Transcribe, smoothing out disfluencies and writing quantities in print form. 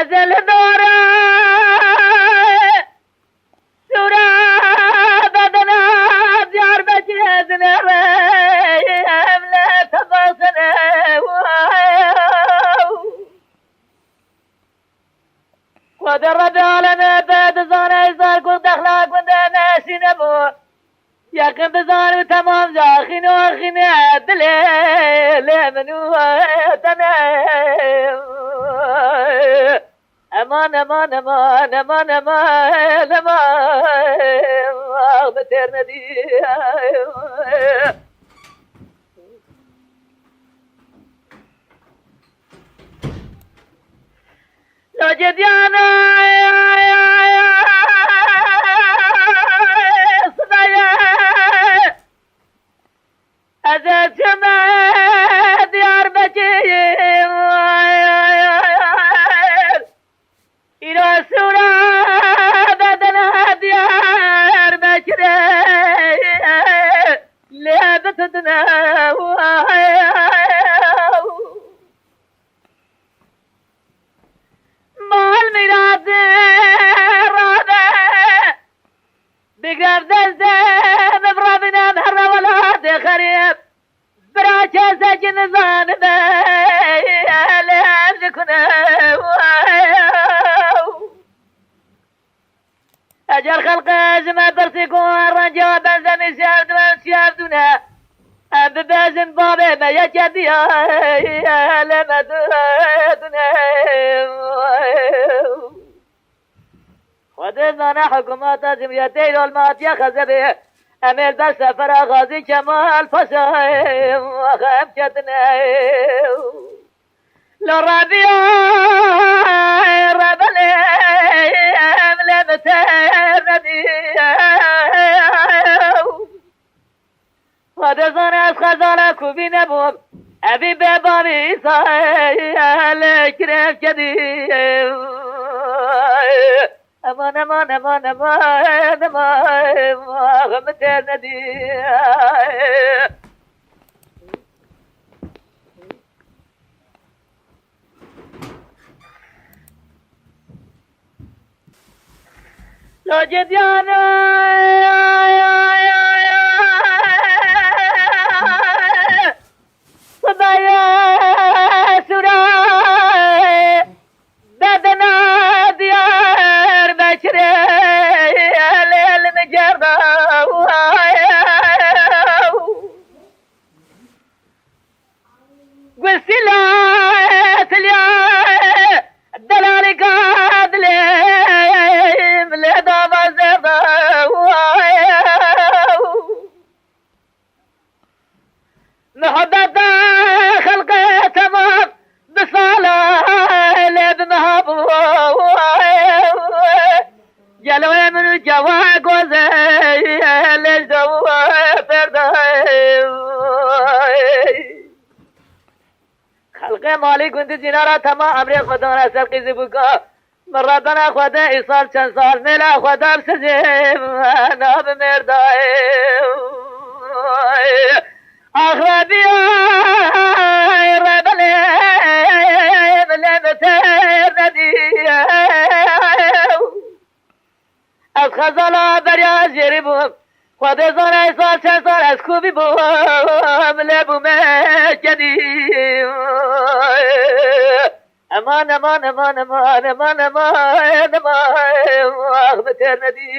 ازل داره سورا بدنا دیار بجزنه املا تباسنه قدر دالنا بعد زانه زار كنت اخلاق كنت ناسي نبو يقين بزانو تمام زاخين واخين عدلي منو تنا امان امان امان امان امان امان بترنا دي لو جديانا أزاد شمال ديار بجيم إلى سورة بدنا ديار بجري لابتدنا مال ميلاد رابع بقرب دزدم برابنا بحر ولاد خريب براجة سجن ظالمة لهم ذكنا أجر خلق زمان برسيكون رنجا بنزمي سيابدونا ببازن بابي ما يجدي لما دودنا خدمنا حكومات جمهورية المات يا خزبي أمير بس سفر غازي جمال فشايم وخم جدنا لو ربيع ربلي لمتر ندي ودزان از خزانه کوبی نبوم ابی به بابی سایل کرم جدی امان امان امان امان امان متر ندی لو جديانا صبايا سوراي بدنا ديار بشري ليل مجربا والسلاة اليوم الدلال قاد ليم لدابا زبا محبة خلقه تمام بصالة لبنها جلوه من الجوا قوزي للجوا فرداي خلقه مالي كنت جنارة تمام عمري خدان أسر قيزي بكا مرابنا خدا إصال چند سال ملا خدا بسجيم أنا بمرداي أخوابي ربلي بلمتر ندي از خزالا بریا جری بوم خود زانه سال چند سال از کوبی بوم لبوم جدی امان امان امان امان امان امان امان امان ندی